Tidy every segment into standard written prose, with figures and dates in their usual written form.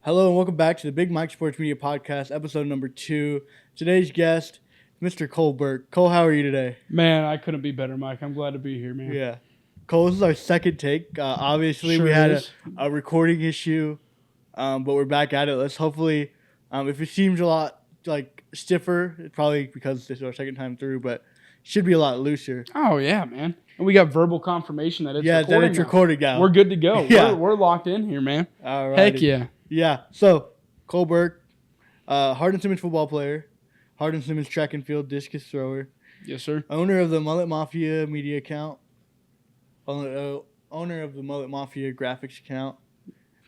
Hello and welcome back to the Big Mike Sports Media Podcast, episode number 2. Today's guest, Mr. Cole Burk. Cole, how are you today? Man, I couldn't be better, Mike. I'm glad to be here, man. Yeah. Cole, this is our second take. Obviously, Sure we had is. a recording issue, but we're back at it. Let's hopefully, if it seems a lot like stiffer, it's probably because this is our second time through, but should be a lot looser. Oh, yeah, man. And we got verbal confirmation that it's recording that it's now. recorded now. We're good to go. Yeah. We're locked in here, man. All right. Heck yeah. Yeah. So, Cole Burk, Hardin-Simmons football player, Hardin-Simmons track and field discus thrower, Yes, sir. owner of the Mullet Mafia media account, owner of the Mullet Mafia graphics account,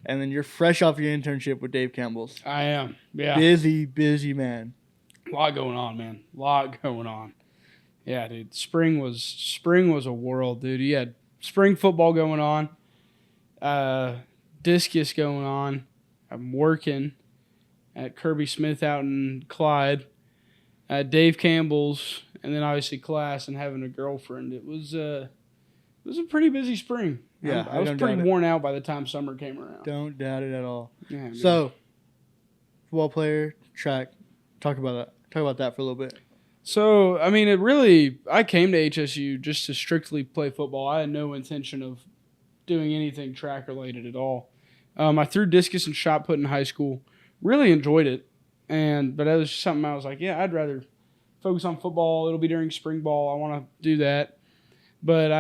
and then you're fresh off your internship with Dave Campbell's. I am. Yeah. Busy man. A lot going on, man. A lot going on. Yeah, dude. Spring was a world, dude. You had spring football going on, discus going on. I'm working at Kirby Smith out in Clyde, at Dave Campbell's, and then obviously class and having a girlfriend. It was a pretty busy spring. Yeah, I was pretty worn out by the time summer came around. Don't doubt it at all. Yeah, man. So, football player, track. Talk about that for a little bit. So, I mean, I came to HSU just to strictly play football. I had no intention of doing anything track related at all. I threw discus and shot put in high school. Really enjoyed it. But it was just something I was like, yeah, I'd rather focus on football. It'll be during spring ball. I want to do that. But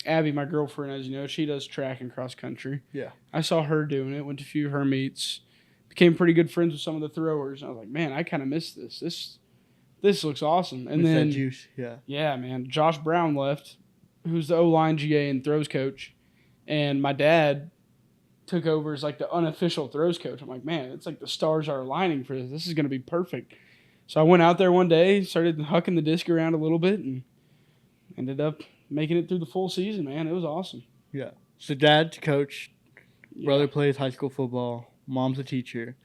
Abby, my girlfriend, as you know, she does track and cross country. Yeah. I saw her doing it, went to a few of her meets, became pretty good friends with some of the throwers. I was like, man, I kind of miss this. This looks awesome. And With then that juice, yeah. Yeah, man. Josh Brown left, who's the O-line GA and throws coach. And my dad took over as like the unofficial throws coach. I'm like, man, it's like the stars are aligning for this. This is going to be perfect. So I went out there one day, started hucking the disc around a little bit, and ended up making it through the full season, man. It was awesome. Yeah. So dad's coach, brother Yeah, plays high school football, mom's a teacher.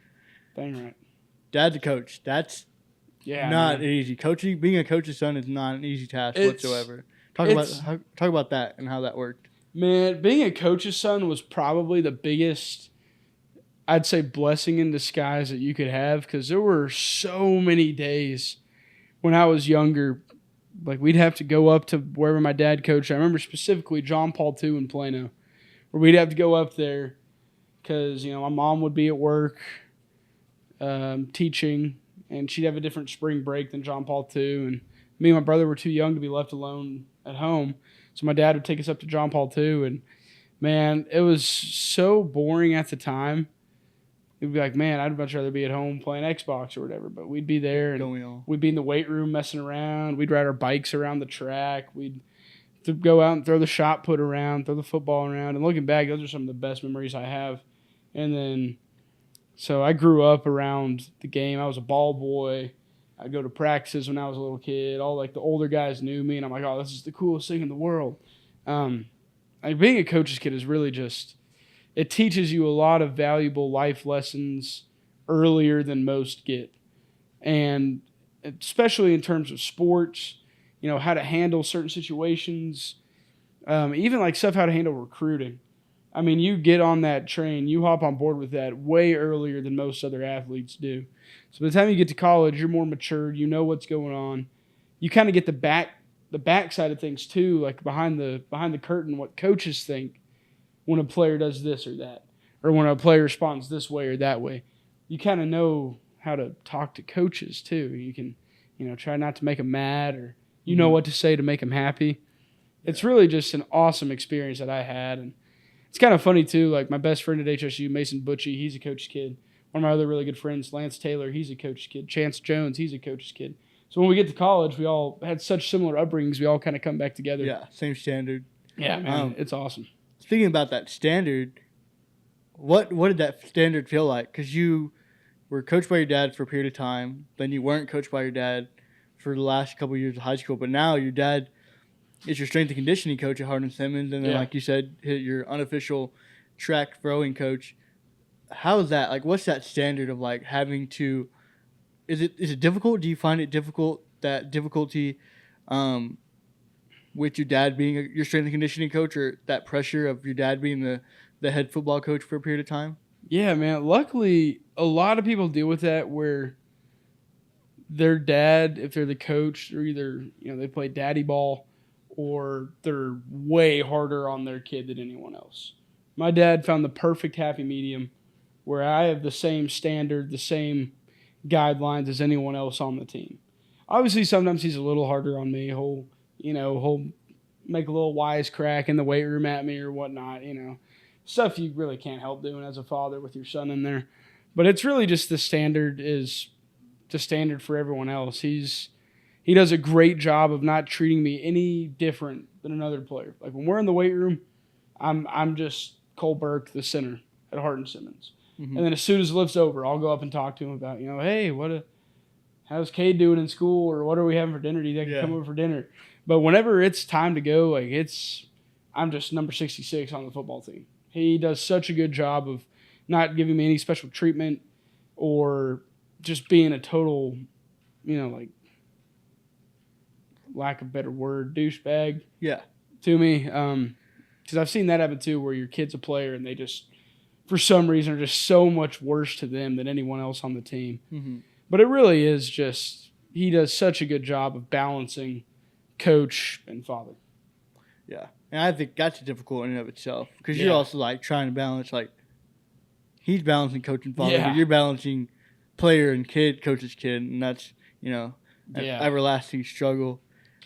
dang right. Dad's a coach. That's Yeah, not man. easy. Being a coach's son is not an easy task It's- whatsoever. Talk about that and how that worked. Man, being a coach's son was probably the biggest, I'd say, blessing in disguise that you could have, because there were so many days when I was younger, like we'd have to go up to wherever my dad coached. I remember specifically John Paul II in Plano, where we'd have to go up there because, my mom would be at work teaching, and she'd have a different spring break than John Paul II, and me and my brother were too young to be left alone at home. So my dad would take us up to John Paul II, and, man, it was so boring at the time. We'd be like, man, I'd much rather be at home playing Xbox or whatever. But we'd be there, and we'd be in the weight room messing around. We'd ride our bikes around the track. We'd go out and throw the shot put around, throw the football around. And looking back, those are some of the best memories I have. And then, so I grew up around the game. I was a ball boy. I'd go to practices when I was a little kid. All like the older guys knew me, and I'm like, oh, this is the coolest thing in the world. Being a coach's kid is really just, it teaches you a lot of valuable life lessons earlier than most get. And especially in terms of sports, how to handle certain situations, even like stuff, how to handle recruiting. I mean, you get on that train, you hop on board with that way earlier than most other athletes do. So by the time you get to college, you're more matured. You know what's going on. You kind of get the back side of things too, like behind the curtain, what coaches think when a player does this or that, or when a player responds this way or that way. You kind of know how to talk to coaches too. You can, try not to make them mad, or know what to say to make them happy. It's really just an awesome experience that I had, and it's kind of funny too. Like my best friend at HSU, Mason Butchie, he's a coach's kid. One of my other really good friends, Lance Taylor, he's a coach's kid. Chance Jones, he's a coach's kid. So when we get to college, we all had such similar upbringings. We all kind of come back together. Yeah, same standard. Yeah, man, it's awesome. Speaking about that standard, what did that standard feel like? Because you were coached by your dad for a period of time, then you weren't coached by your dad for the last couple of years of high school, but now your dad is your strength and conditioning coach at Hardin-Simmons, and then, like you said, your unofficial track throwing coach. How is that? Like, what's that standard of, like, having to – is it difficult? Do you find it difficult, that difficulty with your dad being your strength and conditioning coach, or that pressure of your dad being the head football coach for a period of time? Yeah, man. Luckily, a lot of people deal with that where their dad, if they're the coach, they're either, they play daddy ball or they're way harder on their kid than anyone else. My dad found the perfect happy medium where I have the same standard, the same guidelines as anyone else on the team. Obviously, sometimes he's a little harder on me. He'll make a little wisecrack in the weight room at me or whatnot, stuff you really can't help doing as a father with your son in there. But it's really just the standard for everyone else. He does a great job of not treating me any different than another player. Like when we're in the weight room, I'm just Cole Burk, the center at Hardin Simmons. Mm-hmm. And then as soon as it lifts over, I'll go up and talk to him about, hey, how's Cade doing in school, or what are we having for dinner? Do you think I can come over for dinner? But whenever it's time to go, I'm just number 66 on the football team. He does such a good job of not giving me any special treatment or just being a total, lack of a better word, douchebag. Yeah. To me. Because I've seen that happen too, where your kid's a player and they just, for some reason, are just so much worse to them than anyone else on the team. Mm-hmm. But it really is just, he does such a good job of balancing coach and father. Yeah. And I think that's difficult in and of itself because you're also trying to balance, he's balancing coach and father, but you're balancing player and kid, coach's kid, and that's, an everlasting struggle.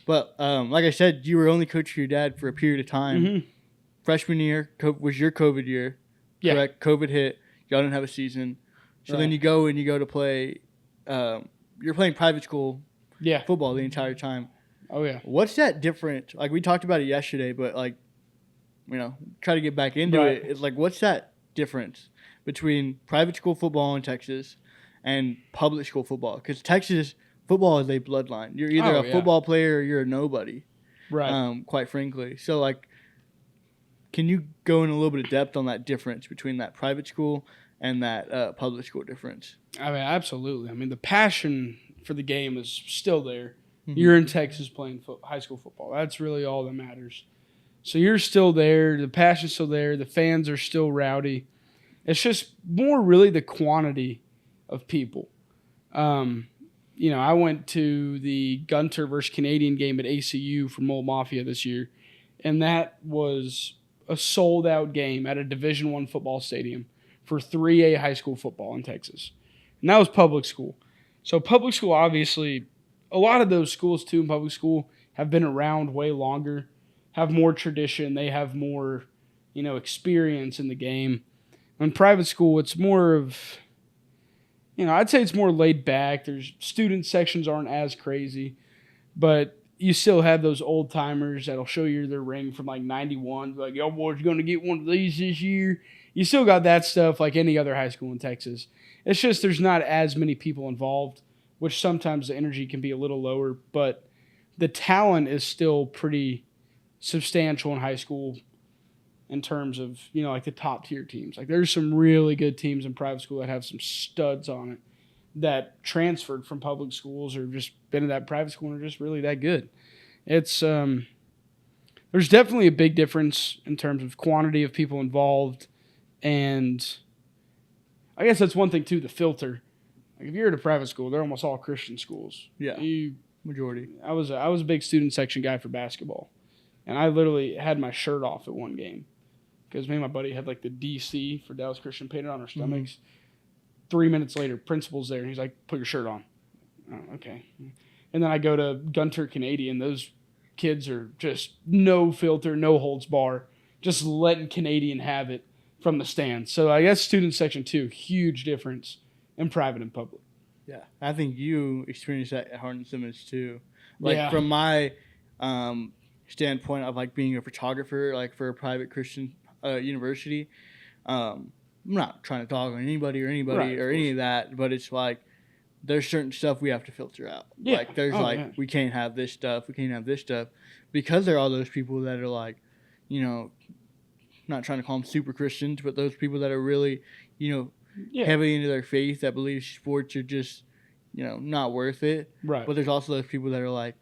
But like I said, you were only coaching your dad for a period of time. Mm-hmm. Freshman year was your COVID year. Yeah. Correct? COVID hit. Y'all didn't have a season. So then you go to play you're playing private school football the entire time. Oh, yeah. What's that different? We talked about it yesterday, but, try to get back into it. It's what's that difference between private school football in Texas and public school football? Because Texas football is a bloodline. You're either a football player or you're a nobody. Right. Quite frankly. So, can you go in a little bit of depth on that difference between that private school and that public school difference? I mean, absolutely. I mean, the passion for the game is still there. Mm-hmm. You're in Texas playing high school football. That's really all that matters. So you're still there. The passion's still there. The fans are still rowdy. It's just more really the quantity of people. I went to the Gunter versus Canadian game at ACU for Mullet Mafia this year, and that was a sold-out game at a Division I football stadium for 3A high school football in Texas. And that was public school. So public school, obviously, a lot of those schools, too, in public school have been around way longer, have more tradition. They have more, experience in the game. In private school, it's more of, I'd say it's more laid back. There's student sections aren't as crazy, but you still have those old timers that'll show you their ring from 91. Like, yo, boys, you're going to get one of these this year. You still got that stuff like any other high school in Texas. It's just there's not as many people involved, which sometimes the energy can be a little lower, but the talent is still pretty substantial in high school in terms of, the top tier teams. There's some really good teams in private school that have some studs on it that transferred from public schools or just been in that private school and are just really that good. It's there's definitely a big difference in terms of quantity of people involved, and I guess that's one thing too, the filter. If you're at a private school, they're almost all Christian schools. Yeah, majority. I was a big student section guy for basketball, and I literally had my shirt off at one game because me and my buddy had the DC for Dallas Christian painted on our stomachs. Mm-hmm. 3 minutes later, principal's there, and he's like, "Put your shirt on." Oh, okay. And then I go to Gunter Canadian. Those kids are just no filter, no holds bar, just letting Canadian have it from the stands. So I guess student section too, huge difference in private and public. Yeah, I think you experienced that at Hardin Simmons too. From my standpoint of being a photographer, for a private Christian university, I'm not trying to dog on anybody or any of that, but it's there's certain stuff we have to filter out. Yeah. We can't have this stuff, we can't have this stuff, because there are all those people that are not trying to call them super Christians, but those people that are really, heavily into their faith, that believe sports are just, not worth it. Right. But there's also those people that are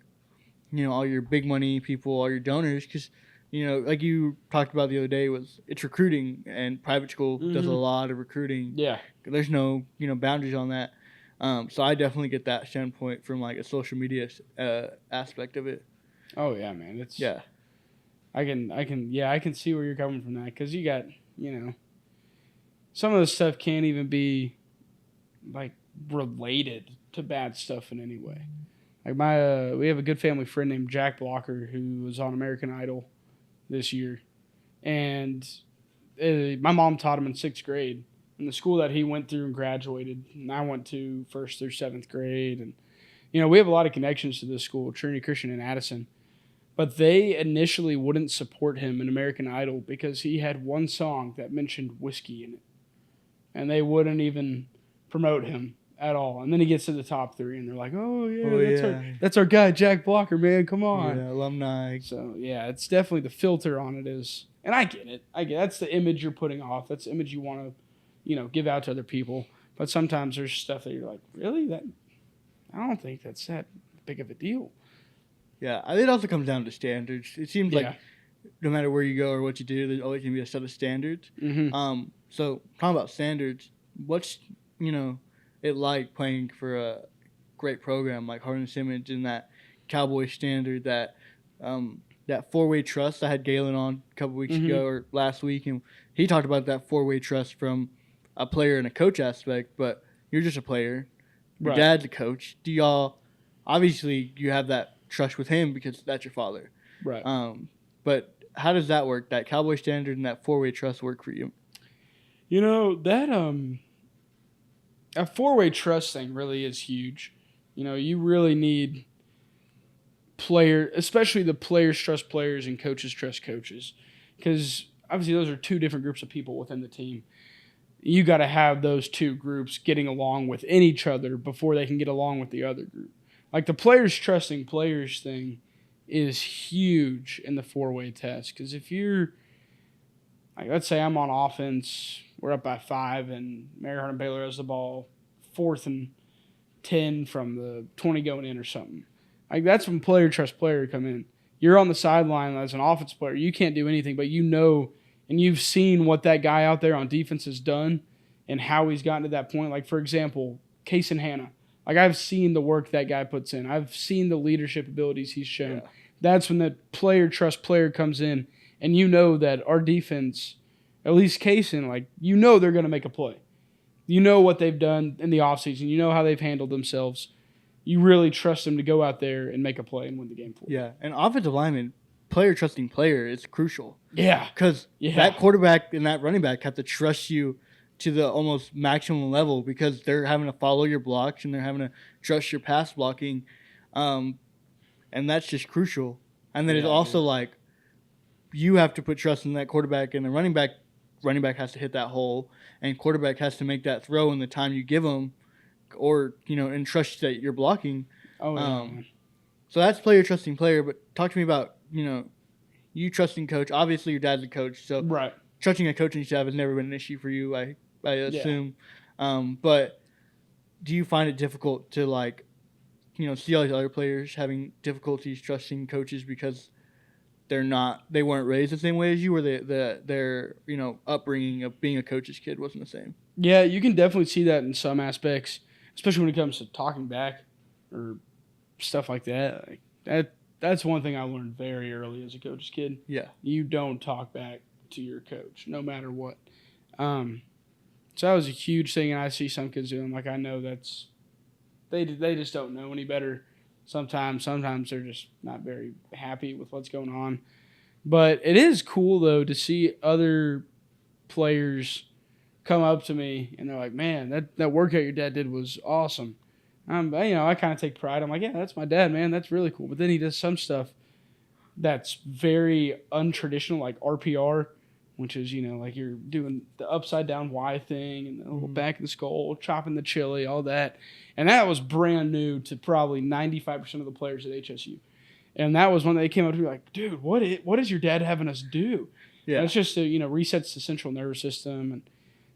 all your big money people, all your donors, because like you talked about the other day, it's recruiting, and private school does a lot of recruiting. Yeah. There's no boundaries on that. So I definitely get that standpoint from like a social media aspect of it. Oh yeah, man. It's Yeah. I can see where you're coming from that, because you got some of the stuff can't even be like related to bad stuff in any way. Like we have a good family friend named Jack Blocker who was on American Idol this year, and my mom taught him in 6th grade in the school that he went through and graduated, and I went to 1st through 7th grade, and we have a lot of connections to this school, Trinity Christian in Addison. But they initially wouldn't support him in American Idol because he had one song that mentioned whiskey in it, and they wouldn't even promote him at all. And then he gets to the top 3, and they're like, "Oh yeah, that's our guy, Jack Blocker, man. Come on, yeah, alumni." So yeah, it's definitely the filter on it is, and I get it. That's the image you're putting off. That's the image you want to, give out to other people. But sometimes there's stuff that you're like, really? I don't think that's that big of a deal. Yeah, it also comes down to standards. It seems like no matter where you go or what you do, there's always going to be a set of standards. Mm-hmm. So talking about standards, what's it like playing for a great program like Hardin Simmons and that Cowboy standard, that 4-way trust? I had Galen on a couple weeks ago or last week, and he talked about that 4-way trust from a player and a coach aspect. But you're just a player. Your dad's a coach. Do y'all obviously you have that trust with him because that's your father, right? But how does that work? That Cowboy standard and that 4-way trust work for you? That a 4-way trust thing really is huge. You really need especially the players trust players and coaches trust coaches, because obviously those are 2 different groups of people within the team. You got to have those 2 groups getting along within each other before they can get along with the other group. Like the players trusting players thing is huge in the 4-way test, because if you're like, let's say I'm on offense, we're up by 5, and Mary Hardin Baylor has the ball, 4th and 10 from the 20 going in or something. Like that's when player trust player come in. You're on the sideline as an offense player. You can't do anything, but and you've seen what that guy out there on defense has done and how he's gotten to that point. Like, for example, Case and Hannah. Like, I've seen the work that guy puts in. I've seen the leadership abilities he's shown. Yeah. That's when the player trust player comes in, and that our defense, at least Kaysen, they're going to make a play. You know what they've done in the offseason. You know how they've handled themselves. You really trust them to go out there and make a play and win the game for you. Yeah, and offensive lineman, player trusting player is crucial. Yeah. Because that quarterback and that running back have to trust you to the almost maximum level, because they're having to follow your blocks and they're having to trust your pass blocking. And that's just crucial. And then it's also like you have to put trust in that quarterback, and the running back has to hit that hole, and quarterback has to make that throw in the time you give them, or, and trust that you're blocking. So that's player trusting player. But talk to me about, you trusting coach. Obviously your dad's a coach, so trusting a coaching staff has never been an issue for you, I assume. But do you find it difficult to see all these other players having difficulties trusting coaches because they weren't raised the same way as you, or their upbringing of being a coach's kid wasn't the same? Yeah, you can definitely see that in some aspects, especially when it comes to talking back or stuff like that. That's one thing I learned very early as a coach's kid. Yeah, you don't talk back to your coach no matter what. So that was a huge thing, and I see some kids doing. Like, I know they just don't know any better. Sometimes they're just not very happy with what's going on. But it is cool though to see other players come up to me and they're like, "Man, that workout your dad did was awesome." I kind of take pride. I'm like, "Yeah, that's my dad, man. That's really cool." But then he does some stuff that's very untraditional, like RPR, which is, like you're doing the upside down Y thing and the little back of the skull, chopping the chili, all that. And that was brand new to probably 95% of the players at HSU. And that was when they came up to me like, "Dude, what is your dad having us do?" Yeah. And it's just to, resets the central nervous system. And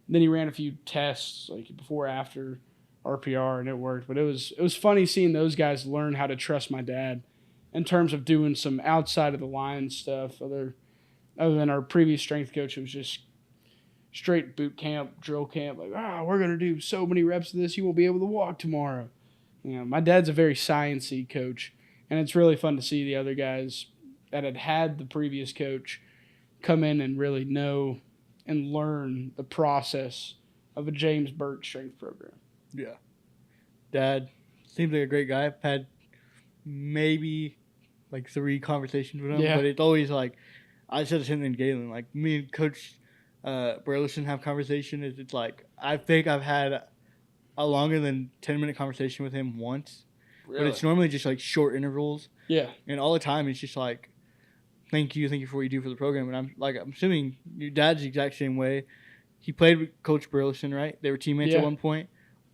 then he ran a few tests like before, after RPR, and it worked. But it was funny seeing those guys learn how to trust my dad in terms of doing some outside of the line stuff. Other than our previous strength coach, it was just straight boot camp, drill camp. Like, we're gonna do so many reps of this, you won't be able to walk tomorrow. My dad's a very sciencey coach, and it's really fun to see the other guys that had the previous coach come in and really know and learn the process of a James Burke strength program. Yeah. Dad seems like a great guy. I've had maybe like 3 conversations with him, but it's always like, I said the same thing to Galen, like me and Coach Burleson have conversation. It's like, I think I've had a longer than 10-minute conversation with him once. Really? But it's normally just like short intervals. Yeah. And all the time it's just like, thank you for what you do for the program. And I'm assuming your dad's the exact same way. He played with Coach Burleson, right? They were teammates at one point.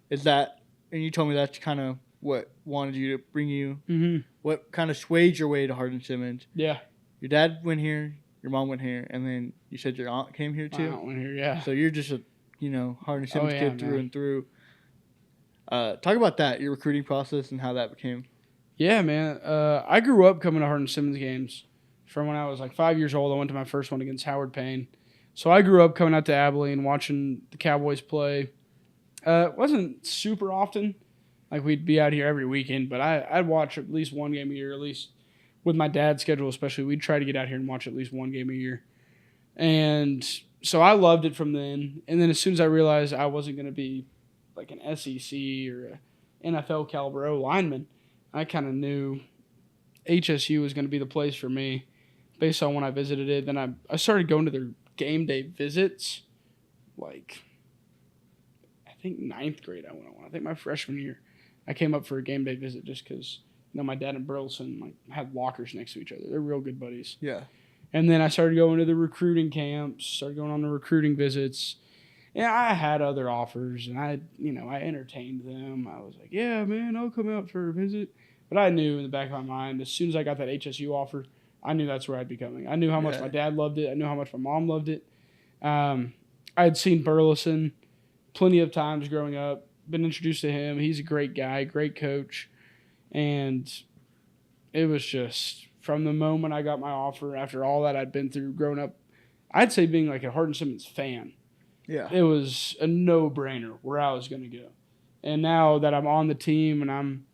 Is that, and you told me that's kind of what wanted you to bring you, what kind of swayed your way to Hardin-Simmons. Yeah. Your dad went here, your mom went here, and then you said your aunt came here too? My aunt went here, yeah. So you're just a, Hardin-Simmons kid through and through. Talk about that, your recruiting process and how that became. Yeah, man. I grew up coming to Hardin-Simmons games. From when I was like 5 years old, I went to my first one against Howard Payne. So I grew up coming out to Abilene, watching the Cowboys play. It wasn't super often. Like, we'd be out here every weekend, but I'd watch at least one game a year, at least with my dad's schedule especially. We'd try to get out here and watch at least one game a year. And so I loved it from then. And then as soon as I realized I wasn't going to be like an SEC or an NFL caliber O lineman, I kind of knew HSU was going to be the place for me based on when I visited it. Then I started going to their game day visits, like, I think 9th grade I went on. I think my freshman year I came up for a game day visit just because, my dad and Burleson like had lockers next to each other. They're real good buddies. Yeah. And then I started going to the recruiting camps, started going on the recruiting visits. Yeah, I had other offers, and I entertained them. I was like, yeah, man, I'll come out for a visit. But I knew in the back of my mind, as soon as I got that HSU offer, I knew that's where I'd be coming. I knew how much my dad loved it. I knew how much my mom loved it. I had seen Burleson plenty of times growing up, been introduced to him. He's a great guy, great coach. And it was just, from the moment I got my offer, after all that I'd been through growing up, I'd say being like a Hardin-Simmons fan. Yeah. It was a no-brainer where I was going to go. And now that I'm on the team and I'm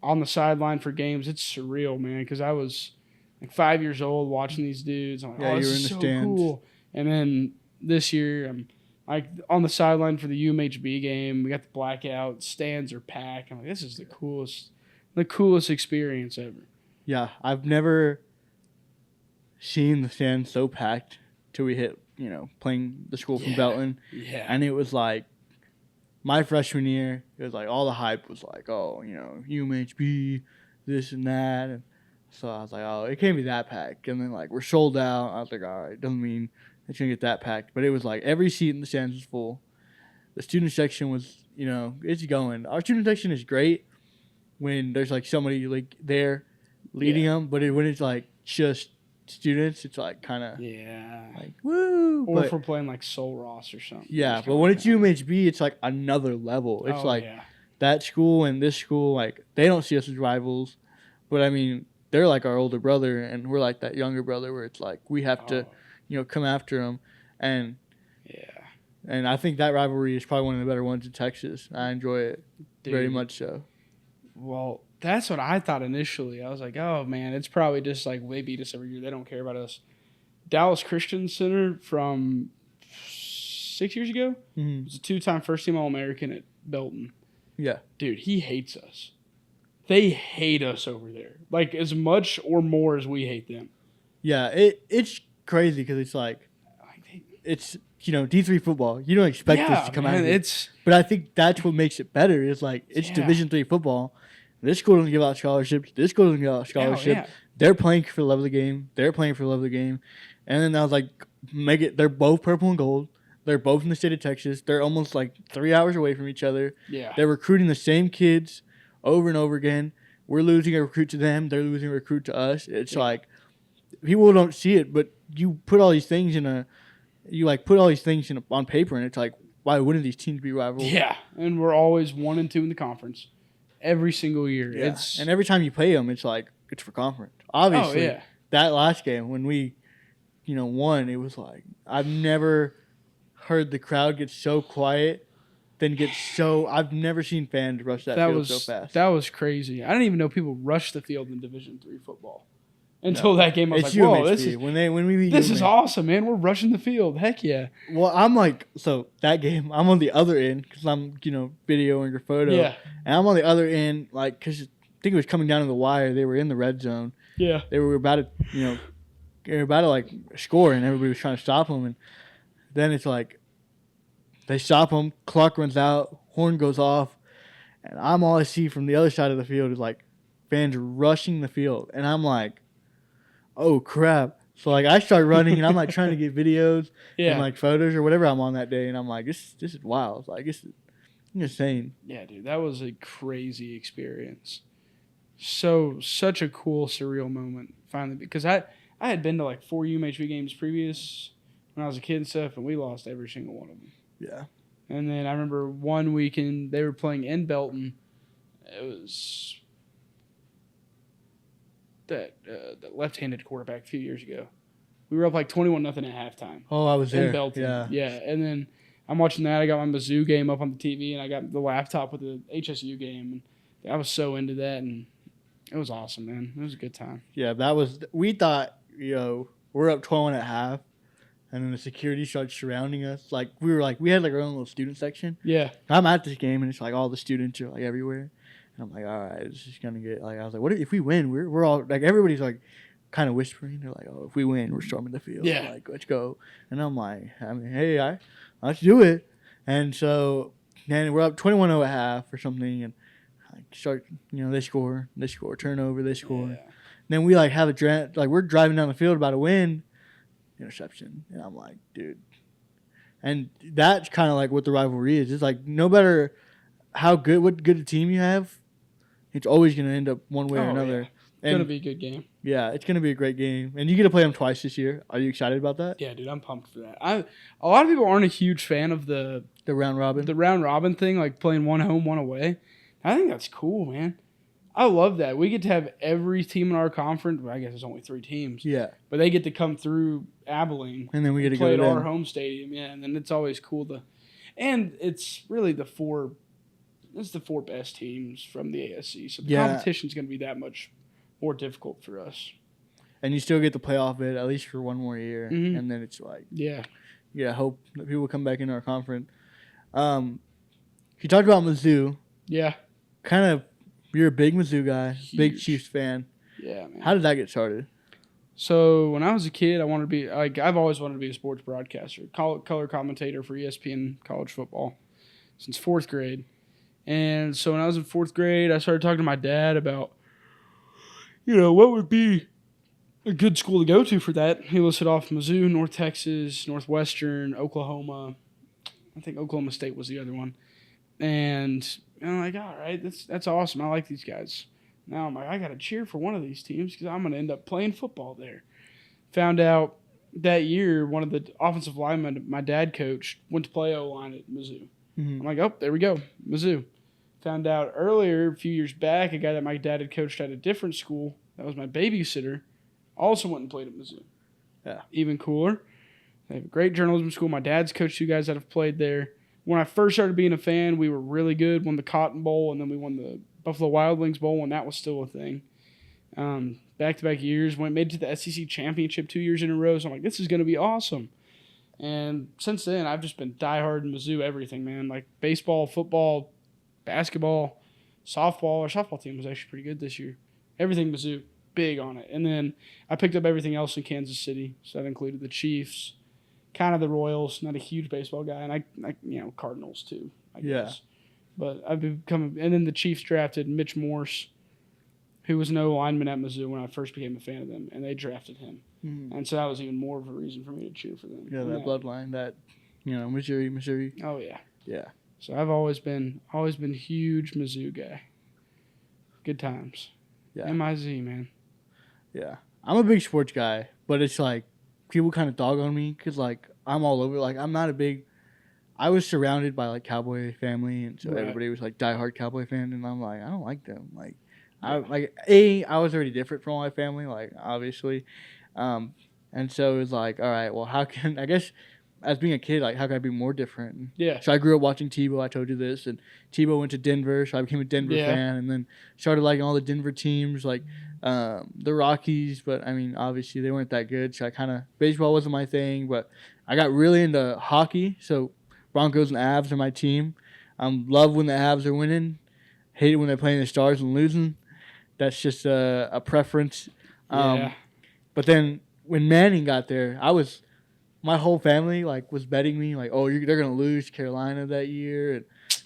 on the sideline for games, it's surreal, man, because I was like 5 years old watching these dudes. I'm like, this is so cool. And then this year, I'm like on the sideline for the UMHB game. We got the blackout. Stands are packed. I'm like, this is the coolest experience ever. Yeah, I've never seen the stands so packed till we hit, playing the school from Belton. Yeah. And it was like, my freshman year, it was like all the hype was like, UMHB, this and that. And so I was like, it can't be that packed. And then, like, we're sold out. I was like, all right, doesn't mean it's going to get that packed. But it was like every seat in the stands was full. The student section was, it's going. Our student section is great when there's, like, somebody, like, there leading them. But when it's, like, just students, it's like kind of like woo. Or if we're playing like Soul Ross or something. Yeah, but when it's UMHB, it's like another level. It's that school and this school, like, they don't see us as rivals, but I mean, they're like our older brother, and we're like that younger brother where it's like we have to, come after them, and and I think that rivalry is probably one of the better ones in Texas. I enjoy it very much so. Well, that's what I thought initially. I was like, oh, man, it's probably just like they beat us every year. They don't care about us. Dallas Christian Center from 6 years ago was a 2-time first-team All-American at Belton. Yeah. Dude, he hates us. They hate us over there. Like, as much or more as we hate them. Yeah, it's crazy because it's like, it's, D3 football. You don't expect this to come out of it. But I think that's what makes it better is, like, it's Division III football. This school doesn't give out scholarships. This school doesn't give out scholarships. They're playing for the love of the game. They're playing for the love of the game. And then I was like, they're both purple and gold. They're both in the state of Texas. They're almost like 3 hours away from each other. Yeah. They're recruiting the same kids over and over again. We're losing a recruit to them. They're losing a recruit to us. It's like, people don't see it, but you put all these things on paper, and it's like, why wouldn't these teams be rivals? Yeah, and we're always 1 and 2 in the conference every single year. Yeah. And every time you play them, it's like it's for conference. Obviously, Oh, yeah. that last game when we, won, it was like I've never heard the crowd get so quiet. I've never seen fans rush that field so fast. That was crazy. I didn't even know people rushed the field in Division III football until that game. I was It's like, "Whoa, UMHB. this is awesome, man! We're rushing the field. Heck yeah!" Well, I'm like, so that game, I'm on the other end because I'm, videoing your photo. Yeah, And I'm on the other end, like, because I think it was coming down to the wire. They were in the red zone. yeah. They were about to, like, score, and everybody was trying to stop them. And then it's like, they stop him, clock runs out, horn goes off, and all I see from the other side of the field is, like, fans rushing the field. And I'm like, oh, crap. So, like, I start running, and I'm, like, trying to get videos and, like, photos or whatever I'm on that day. And I'm like, this is wild. Like, this is insane. Yeah, dude, that was a crazy experience. Such a cool, surreal moment, finally. Because I had been to, like, 4 UMHB games previous when I was a kid and stuff, and we lost every single one of them. Yeah. And then I remember one weekend they were playing in Belton. It was that left-handed quarterback a few years ago. We were up like 21-0 at halftime. Oh, I was there. In Belton. Yeah. Yeah. And then I'm watching that. I got my Mizzou game up on the TV, and I got the laptop with the HSU game. And I was so into that, and it was awesome, man. It was a good time. Yeah, we thought, we're up 12 at half. And then the security started surrounding us. Like, we had like our own little student section. Yeah. I'm at this game, and it's like all the students are like everywhere. And I'm like, all right, this is going to get, like, I was like, what if we win? We're all, like, everybody's like kind of whispering. They're like, oh, if we win, we're storming the field. Yeah. Like, let's go. And I'm like, hey, let's do it. And so then we're up 21-0 at half or something. And I start, they score, turnover, they score. Yeah. And then we, like, have we're driving down the field about to win. Interception, and I'm like, dude, and that's kind of like what the rivalry is. It's like no matter what good a team you have, it's always going to end up one way or another. Yeah. It's going to be a good game. Yeah, it's going to be a great game, and you get to play them twice this year. Are you excited about that? Yeah, dude, I'm pumped for that. A lot of people aren't a huge fan of the round robin thing, like playing one home, one away. I think that's cool, man. I love that. We get to have every team in our conference. Well, I guess there's only 3 teams. Yeah. But they get to come through Abilene. And then we get to play go at to our home stadium. Yeah, and then it's always cool to. And it's really the 4 best teams from the ASC. So the competition's going to be that much more difficult for us. And you still get to play off it at least for one more year. Mm-hmm. And then it's like, yeah, hope that people come back into our conference. You talked about Mizzou. Yeah. Kind of. You're a big Mizzou guy, Huge. Big Chiefs fan. Yeah, man. How did that get started? So when I was a kid, I wanted to be I've always wanted to be a sports broadcaster, color commentator for ESPN college football since 4th grade. And so when I was in 4th grade, I started talking to my dad about, what would be a good school to go to for that. He listed off Mizzou, North Texas, Northwestern, Oklahoma. I think Oklahoma State was the other one. And I'm like, all right, that's awesome. I like these guys. Now I'm like, I got to cheer for one of these teams because I'm going to end up playing football there. Found out that year one of the offensive linemen my dad coached went to play O-line at Mizzou. Mm-hmm. I'm like, oh, there we go, Mizzou. Found out earlier, a few years back, a guy that my dad had coached at a different school, that was my babysitter, also went and played at Mizzou. Yeah. Even cooler. They have a great journalism school. My dad's coached 2 guys that have played there. When I first started being a fan, we were really good. Won the Cotton Bowl, and then we won the Buffalo Wild Wings Bowl, and that was still a thing. Back-to-back years, made it to the SEC Championship 2 years in a row. So I'm like, this is going to be awesome. And since then, I've just been diehard Mizzou everything, man. Like baseball, football, basketball, softball. Our softball team was actually pretty good this year. Everything Mizzou, big on it. And then I picked up everything else in Kansas City. So that included the Chiefs, kind of the Royals, not a huge baseball guy, and I Cardinals too, I guess. But I've become, and then the Chiefs drafted Mitch Morse, who was no lineman at Mizzou when I first became a fan of them, and they drafted him. Mm-hmm. And so that was even more of a reason for me to cheer for them. Yeah, that bloodline, that, Missouri. Oh yeah. Yeah. So I've always been huge Mizzou guy. Good times. Yeah. MIZ, man. Yeah. I'm a big sports guy, but it's like, people kind of dog on me because, like, I'm all over. Like, I'm not a big – I was surrounded by, like, Cowboy family, and so everybody was, like, diehard Cowboy fan, and I'm like, I don't like them. Like, I was already different from all my family, like obviously, and so it was like, all right, well, how can I guess as being a kid, like how can I be more different? And Yeah. so I grew up watching Tebow. I told you this, and Tebow went to Denver, so I became a Denver Yeah. fan, and then started liking all the Denver teams, like the Rockies. But I mean, obviously they weren't that good, so I kind of baseball wasn't my thing. But I got really into hockey, so Broncos and Avs are my team. Love when the Avs are winning. Hate it when they're playing the Stars and losing. That's just a preference. Yeah. But then when Manning got there, my whole family like was betting me like, oh, they're gonna lose to Carolina that year, and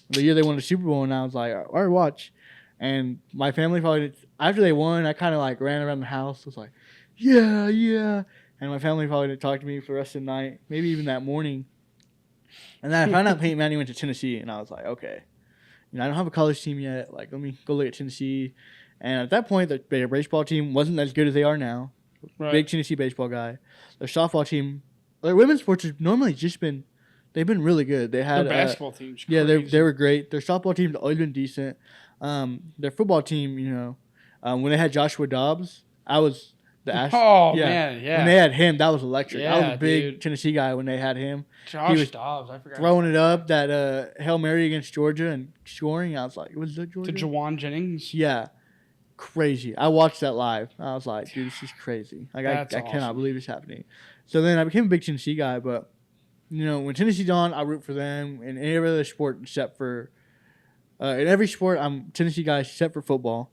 the year they won the Super Bowl, and I was like, all right, watch. And my family probably after they won, I kind of like ran around the house, was like, yeah, yeah. And my family probably didn't talk to me for the rest of the night, maybe even that morning. And then I found out Peyton Manning went to Tennessee, and I was like, okay, I don't have a college team yet. Like, let me go look at Tennessee. And at that point, their baseball team wasn't as good as they are now. Right. Big Tennessee baseball guy. Their softball team, their women's sports has normally they've been really good. They had Their basketball team's yeah, crazy. they were great. Their softball team's always been decent. Their football team, when they had Joshua Dobbs, I was man, yeah. When they had him, that was electric. I was Yeah, a big dude. Tennessee guy when they had him. Josh Dobbs, I forgot. Throwing it up, that Hail Mary against Georgia and scoring. I was like, was it Georgia? To Jawan Jennings. Yeah. Crazy. I watched that live. I was like, dude, this is crazy. Like, I cannot awesome. believe it's happening. So then I became a big Tennessee guy, but, when Tennessee's on, I root for them in every other sport except for, in every sport, I'm Tennessee guy except for football.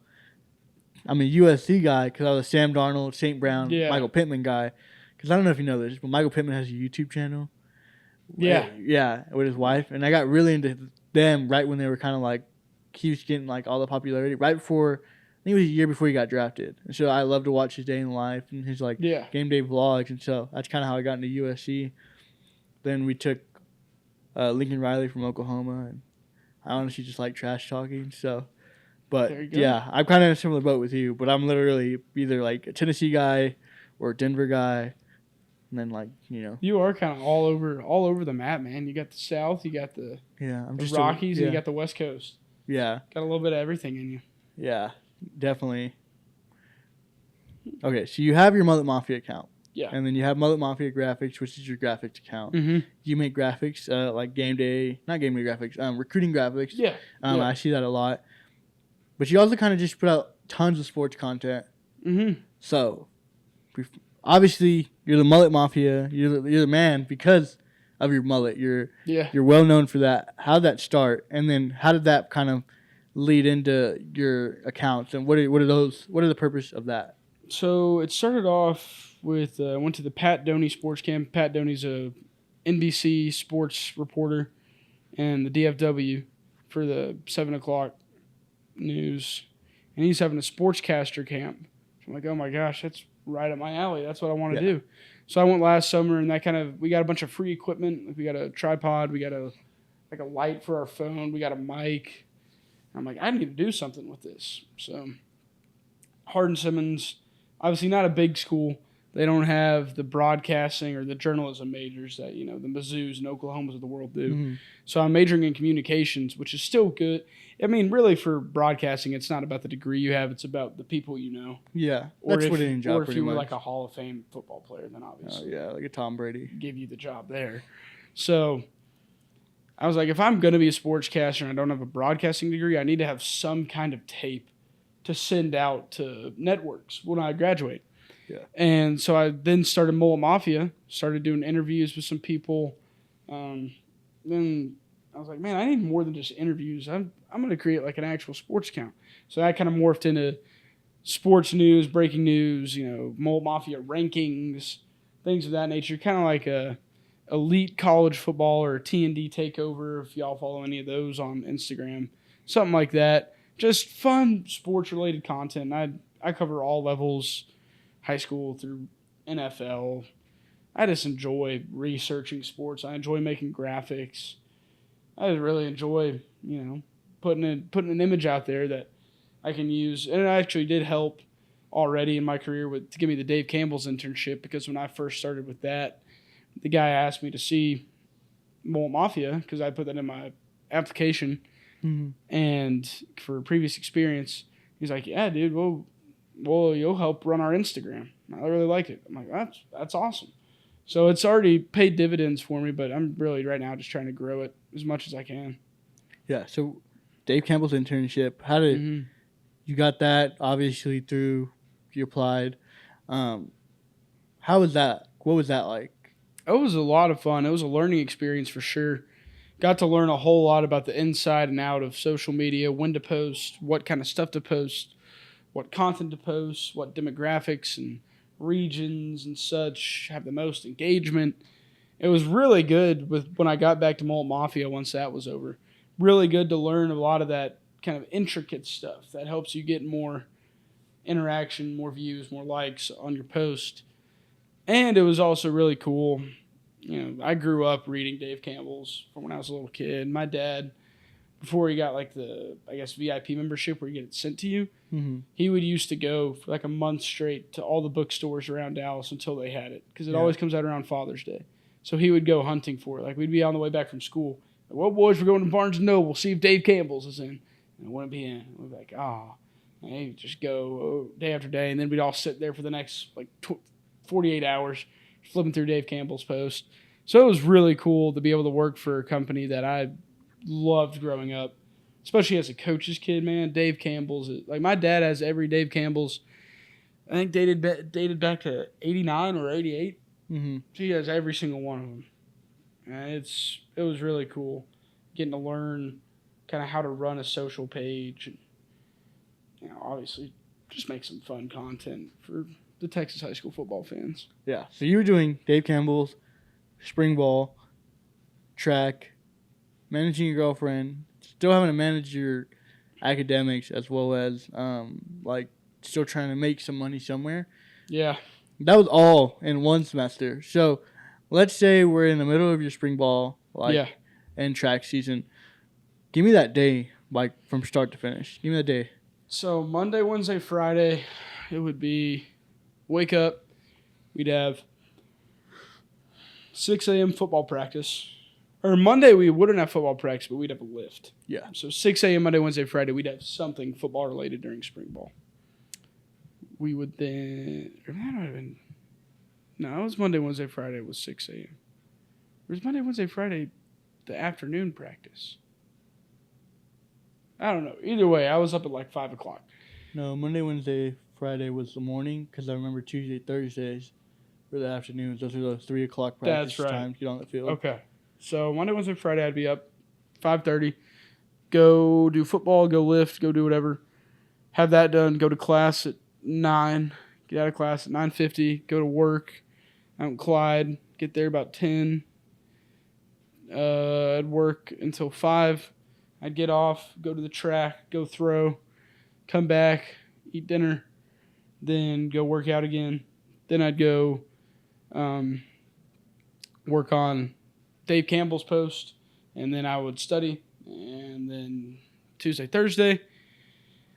I'm a USC guy because I was a Sam Darnold, St. Brown, Michael Pittman guy. Because I don't know if you know this, but Michael Pittman has a YouTube channel. Yeah. Yeah, with his wife. And I got really into them right when they were kind of like, he was getting like all the popularity. Right before, I think it was a year before he got drafted. And so I love to watch his day in life and his like game day vlogs. And so that's kind of how I got into USC. Then we took Lincoln Riley from Oklahoma. And I honestly just like trash talking. So, but yeah, I'm kind of in a similar boat with you. But I'm literally either like a Tennessee guy or a Denver guy. And then like, You are kind of all over the map, man. You got the South, you got the Rockies, and you got the West Coast. Yeah. Got a little bit of everything in you. Yeah, definitely. Okay, so you have your Mullet Mafia account. Yeah. And then you have Mullet Mafia Graphics, which is your graphics account. Mm-hmm. You make graphics, like not game day graphics, recruiting graphics. Yeah. I see that a lot. But you also kind of just put out tons of sports content. Mm-hmm. So, obviously, you're the Mullet Mafia. You're the man because of your mullet. You're well known for that. How did that start? And then how did that kind of lead into your accounts? And what are the purpose of that? So it started off with I went to the Pat Doney sports camp. Pat Doney's a NBC sports reporter and the DFW for the 7 o'clock news, and he's having a sportscaster camp. So I'm like, oh my gosh, that's right up my alley. That's what I want to do. So I went last summer, and we got a bunch of free equipment. Like we got a tripod, we got a light for our phone, we got a mic. I'm like, I need to do something with this. So Hardin-Simmons, obviously not a big school. They don't have the broadcasting or the journalism majors that, the Mizzous and Oklahomas of the world do. Mm-hmm. So I'm majoring in communications, which is still good. I mean, really for broadcasting, it's not about the degree you have. It's about the people you know. Yeah, that's what it ends up. Or if you were like a Hall of Fame football player, then obviously. Like a Tom Brady. Give you the job there. So I was like, if I'm going to be a sportscaster and I don't have a broadcasting degree, I need to have some kind of tape to send out to networks when I graduate. Yeah. And so I then started Mullet Mafia, started doing interviews with some people. Then I was like, man, I need more than just interviews. I'm going to create like an actual sports account. So that kind of morphed into sports news, breaking news, Mullet Mafia rankings, things of that nature. Kind of like a elite college football or T&D takeover, if y'all follow any of those on Instagram. Something like that. Just fun sports-related content. I cover all levels, high school through NFL. I just enjoy researching sports. I enjoy making graphics. I just really enjoy, putting an image out there that I can use. And it actually did help already in my career to give me the Dave Campbell's internship, because when I first started with that, the guy asked me to see Mullet Mafia because I put that in my application. Mm-hmm. And for previous experience, He's like, yeah, dude, well, you'll help run our Instagram. I really like it. I'm like, that's awesome. So it's already paid dividends for me, but I'm really right now just trying to grow it as much as I can. Yeah. So Dave Campbell's internship, you got that obviously through you applied. How was that? What was that like? It was a lot of fun. It was a learning experience for sure. Got to learn a whole lot about the inside and out of social media, when to post, what kind of stuff to post, what content to post, what demographics and regions and such have the most engagement. It was really good when I got back to Mullet Mafia once that was over. Really good to learn a lot of that kind of intricate stuff that helps you get more interaction, more views, more likes on your post. And it was also really cool. I grew up reading Dave Campbell's from when I was a little kid. My dad, before he got like the, I guess, VIP membership where you get it sent to you, he would used to go for like a month straight to all the bookstores around Dallas until they had it, because it always comes out around Father's Day. So he would go hunting for it. Like, we'd be on the way back from school. Like, well, boys, we're going to Barnes & Noble. See if Dave Campbell's is in. And it wouldn't be in. We'd be like, hey, just go day after day. And then we'd all sit there for the next 48 hours flipping through Dave Campbell's post. So it was really cool to be able to work for a company that I loved growing up, especially as a coach's kid, man. Dave Campbell's, like, my dad has every Dave Campbell's, I think dated back to 89 or 88. So he has every single one of them. And it was really cool getting to learn kind of how to run a social page and, obviously just make some fun content for the Texas high school football fans. Yeah. So you were doing Dave Campbell's, spring ball, track, managing your girlfriend, still having to manage your academics, as well as still trying to make some money somewhere. Yeah. That was all in one semester. So let's say we're in the middle of your spring ball, and track season. Give me that day, from start to finish. Give me that day. So Monday, Wednesday, Friday, it would be wake up. We'd have 6 a.m. football practice. Or Monday, we wouldn't have football practice, but we'd have a lift. Yeah. So 6 a.m. Monday, Wednesday, Friday, we'd have something football related during spring ball. We would then, no, it was Monday, Wednesday, Friday. It was 6 a.m. Or was Monday, Wednesday, Friday the afternoon practice? I don't know. Either way, I was up at 5 o'clock. No, Monday, Wednesday, Friday was the morning, because I remember Tuesday, Thursdays were the afternoons. Those are the 3 o'clock practice times to get on the field. Okay. So Monday, Wednesday, Friday, I'd be up 5:30, go do football, go lift, go do whatever. Have that done, go to class at 9, get out of class at 9:50, go to work out in Clyde, get there about 10. I'd work until 5. I'd get off, go to the track, go throw, come back, eat dinner, then go work out again. Then I'd go work on Dave Campbell's post, and then I would study. And then Tuesday, Thursday,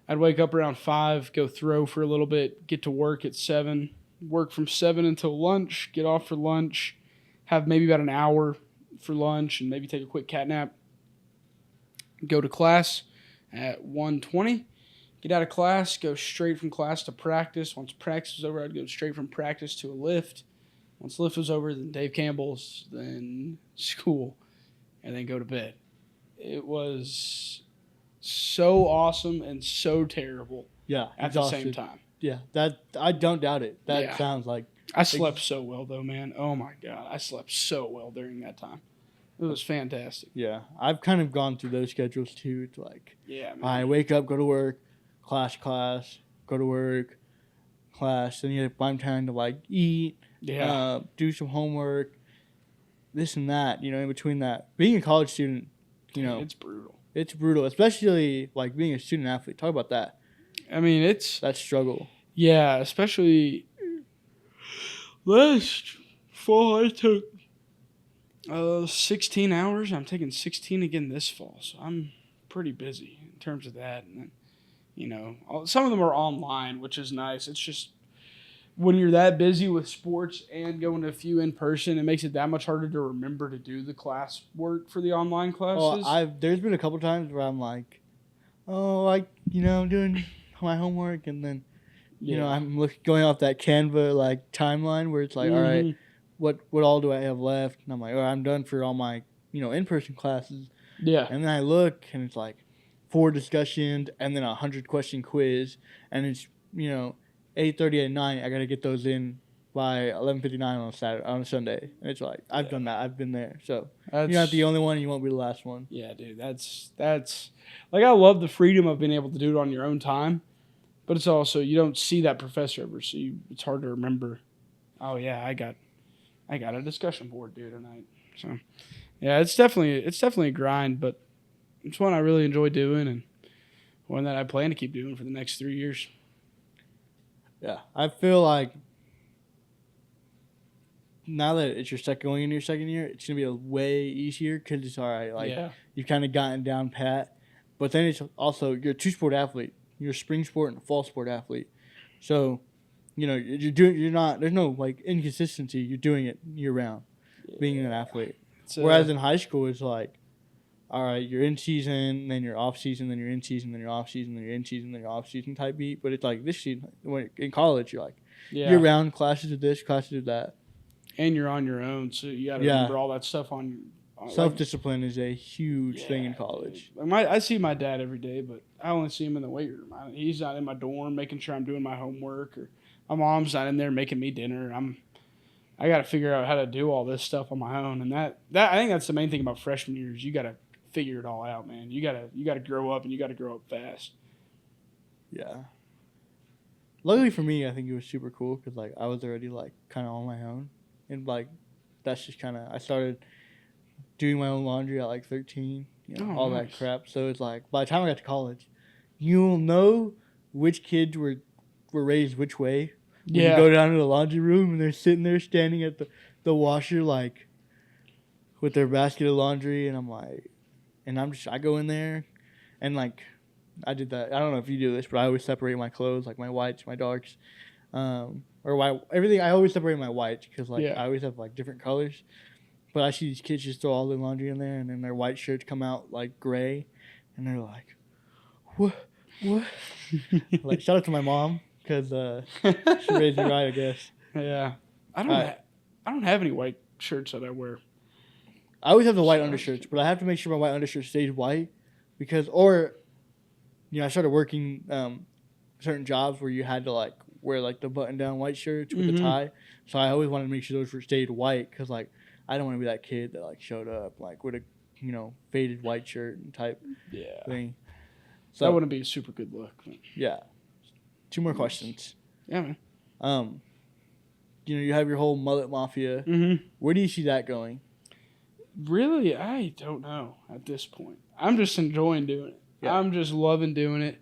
I'd wake up around 5, go throw for a little bit, get to work at 7, work from 7 until lunch, get off for lunch, have maybe about an hour for lunch, and maybe take a quick cat nap. Go to class at 1:20, get out of class, go straight from class to practice. Once practice was over, I'd go straight from practice to a lift. Once lift was over, then Dave Campbell's, then school, and then go to bed. It was so awesome and so terrible at the same time. Yeah, that I don't doubt it. That sounds like... I slept so well, though, man. Oh, my God. I slept so well during that time. It was fantastic. Yeah, I've kind of gone through those schedules, too. It's like, man. I wake up, go to work, class, go to work, class. Then you find time to, eat, do some homework, this and that, in between that. Being a college student, it's brutal. It's brutal, especially, being a student athlete. Talk about that. I mean, it's... That struggle. Yeah, especially last fall I took 16 hours. I'm taking 16 again this fall, so I'm pretty busy in terms of that. And then, some of them are online, which is nice. It's just when you're that busy with sports and going to a few in person, it makes it that much harder to remember to do the class work for the online classes. There's been a couple times where I'm doing my homework, and then Yeah. I'm going off that Canva like timeline where it's like, all right, what all do I have left? And I'm like, all right, I'm done for all my in-person classes. Yeah. And then I look, and it's like 4 discussions, and then a 100-question quiz, and it's 8:30 at night. I got to get those in by 11:59 on a Sunday, and it's like I've done that. I've been there, so you're not the only one. You won't be the last one. Yeah, dude. That's like I love the freedom of being able to do it on your own time, but it's also you don't see that professor ever, so it's hard to remember. Oh yeah, I got a discussion board due tonight. So yeah, it's definitely a grind, but it's one I really enjoy doing and one that I plan to keep doing for the next 3 years. Yeah, I feel like now that it's going into your second year, it's gonna be a way easier because it's all right. Like you've kind of gotten down pat, but then it's also you're a 2-sport athlete. You're a spring sport and a fall sport athlete, so you're not. There's no like inconsistency. You're doing it year round, being an athlete. Whereas in high school, it's like, all right, you're in season, then you're off season, then you're in season, then you're off season, then you're in season, then you're off season type beat. But it's like this season, when in college, you're like year round, classes of this, classes of that. And you're on your own, so you got to remember all that stuff on self-discipline is a huge thing in college. I see my dad every day, but I only see him in the weight room. He's not in my dorm making sure I'm doing my homework, or my mom's not in there making me dinner. I got to figure out how to do all this stuff on my own, and that I think that's the main thing about freshman year is you got to figure it all out, man. You got to grow up, and you got to grow up fast. Yeah. Luckily for me, I think it was super cool because like I was already like kind of on my own. And, like, that's just kind of – I started doing my own laundry at, like, 13, all that crap. So it's like by the time I got to college, you'll know which kids were raised which way. When you go down to the laundry room and they're sitting there standing at the washer, like, with their basket of laundry. And I'm like – and I go in there and, like, I did that. I don't know if you do this, but I always separate my clothes, like my whites, my darks. Everything. I always separate my whites because I always have like different colors. But I see these kids just throw all their laundry in there, and then their white shirts come out like gray, and they're like, "What?" Like shout out to my mom because she raised me right, I guess. Yeah, I don't have any white shirts that I wear. I always have the white undershirts, but I have to make sure my white undershirt stays white because, I started working certain jobs where you had to like wear like the button-down white shirts with the tie. So I always wanted to make sure those stayed white because like I don't want to be that kid that like showed up like with a faded white shirt and type thing. So that wouldn't be a super good look. Yeah. 2 more questions. Yeah, man. You have your whole Mullet Mafia. Where do you see that going? Really, I don't know at this point. I'm just enjoying doing it. Yeah. I'm just loving doing it.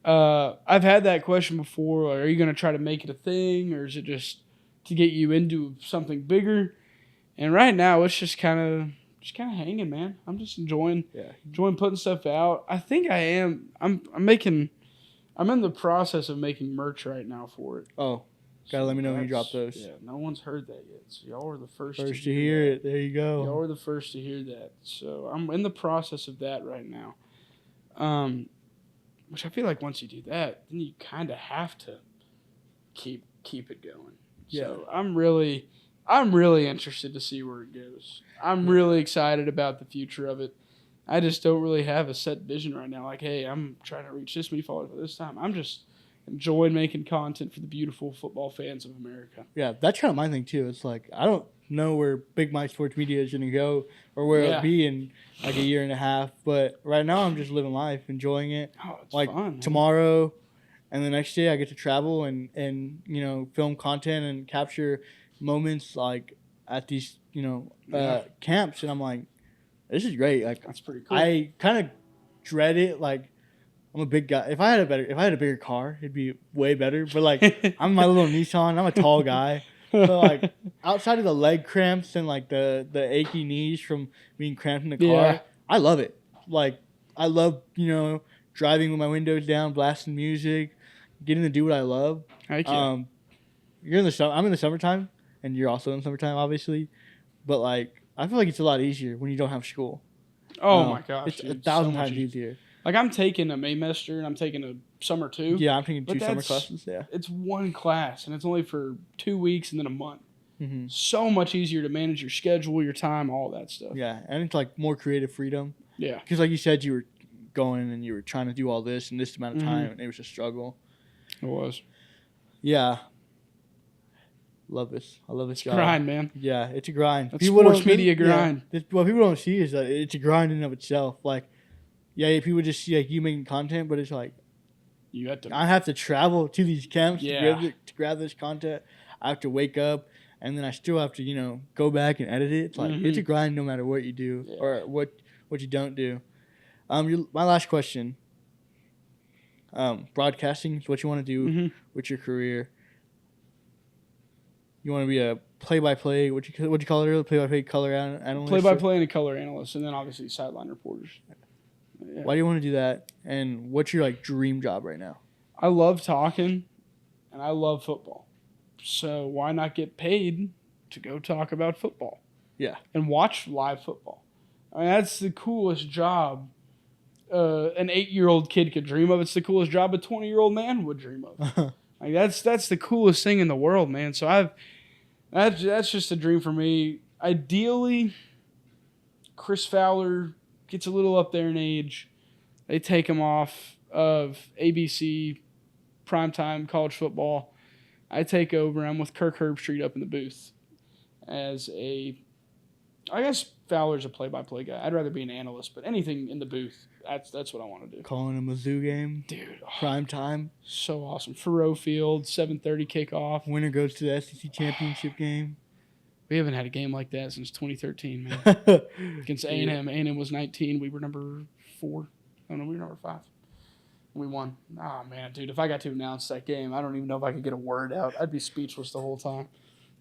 I've had that question before. Like, are you going to try to make it a thing, or is it just to get you into something bigger? And right now, it's just kind of hanging, man. I'm just enjoying putting stuff out. I think I am. I'm in the process of making merch right now for it. Oh, gotta let me know when you drop those. Yeah, no one's heard that yet, so y'all are the first to hear it. There you go. Y'all are the first to hear that. So I'm in the process of that right now. Which I feel like once you do that, then you kind of have to keep it going. Yeah. So I'm really interested to see where it goes. I'm really excited about the future of it. I just don't really have a set vision right now. Like, hey, I'm trying to reach this many followers by this time. I'm just enjoying making content for the beautiful football fans of America. Yeah, that's kind of my thing too. It's like I don't know where Big Mike Sports Media is going to go or where it'll be in like a year and a half. But right now I'm just living life, enjoying it. Oh, it's like fun, tomorrow and the next day I get to travel and film content and capture moments like at these camps, and I'm like, this is great. Like that's pretty cool. I kind of dread it. Like I'm a big guy. If I had a bigger car, it'd be way better. But like I'm my little Nissan. I'm a tall guy. So like outside of the leg cramps and like the achy knees from being cramped in the car, I love it. Like I love driving with my windows down, blasting music, getting to do what I love. You're in the summer. I'm in the summertime, and you're also in the summertime, obviously. But like I feel like it's a lot easier when you don't have school. Oh my gosh, it's 1,000 times easier. Like, I'm taking a Maymester and I'm taking a summer too. Yeah, I'm taking But 2 summer that's- classes. Yeah. It's one class, and it's only for 2 weeks and then a month. Mm-hmm. So much easier to manage your schedule, your time, all that stuff. Yeah, and it's like more creative freedom. Yeah. Because like you said, you were going and you were trying to do all this in this amount of time, Mhm. and it was a struggle. It was. Yeah. Love this. I love this job. Grind, man. Yeah, it's a grind. That's sports don't- media grind. What people don't see is that it's a grind in and of itself. Like, yeah, people just see like you making content, but it's like You have to. I have to travel to these camps Yeah. to grab this content. I have to wake up, and then I still have to go back and edit it. It's like it's a grind no matter what you do or what you don't do. My last question. Broadcasting is what you want to do with your career. You want to be a play-by-play. What you call it earlier? Play-by-play color analyst. Play-by-play and a color analyst, and then obviously sideline reporters. Yeah. Why do you want to do that? And what's your like dream job right now? I love talking, and I love football. So why not get paid to go talk about football? Yeah. And watch live football. I mean, that's the coolest job an 8-year-old kid could dream of. It's the coolest job a 20-year-old man would dream of. Like that's the coolest thing in the world, man. So that's just a dream for me. Ideally, Chris Fowler gets a little up there in age. They take him off of ABC primetime college football. I take over. I'm with Kirk Herbstreit up in the booth as I guess Fowler's a play-by-play guy. I'd rather be an analyst, but anything in the booth, that's what I want to do. Calling a Mizzou game. Dude. Prime time. So awesome. Faroe Field, 7:30 kickoff. Winner goes to the SEC championship game. We haven't had a game like that since 2013, man. Against A&M. A&M was 19. We were number 4. Oh, no, we were number 5. We won. Oh, man, dude, if I got to announce that game, I don't even know if I could get a word out. I'd be speechless the whole time.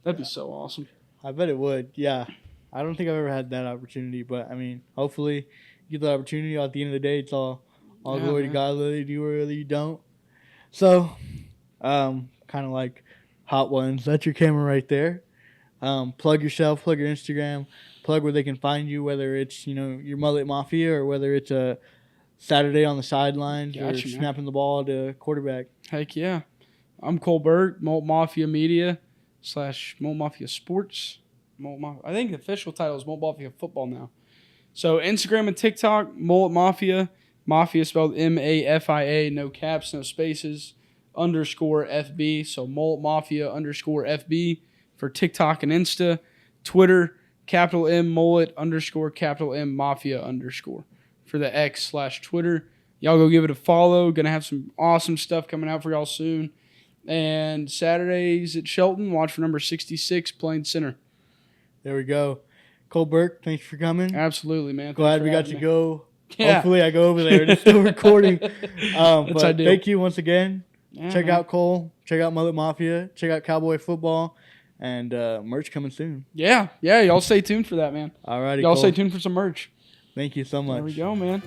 That'd be so awesome. I bet it would, yeah. I don't think I've ever had that opportunity, but, I mean, hopefully you get the opportunity. At the end of the day, it's all glory to God, whether you do or whether you don't. So, kind of like Hot Ones, that's your camera right there. Plug yourself, plug your Instagram, plug where they can find you, whether it's, your Mullet Mafia or whether it's a Saturday on the sidelines or snapping the ball to quarterback. Heck yeah. I'm Cole Burk, Mullet Mafia Media / Mullet Mafia Sports. I think the official title is Mullet Mafia Football now. So Instagram and TikTok, Mullet Mafia. Mafia spelled MAFIA, no caps, no spaces, _FB. So Mullet Mafia _FB for TikTok and Insta. Twitter, capital M Mullet _capital M Mafia _ for the X / Twitter. Y'all go give it a follow. Gonna have some awesome stuff coming out for y'all soon. And Saturdays at Shelton, watch for number 66 playing center. There we go. Cole Burk, thanks for coming. Absolutely, man. Glad we got to go. Yeah. Hopefully I go over there and it's still recording. But ideal. thank you once again. Yeah, check man. out Cole. Check out Mullet Mafia. Check out Cowboy Football. And merch coming soon. Yeah. Y'all stay tuned for that, man. All righty, Y'all Cole. stay tuned for some merch. Thank you so much. There we go, man.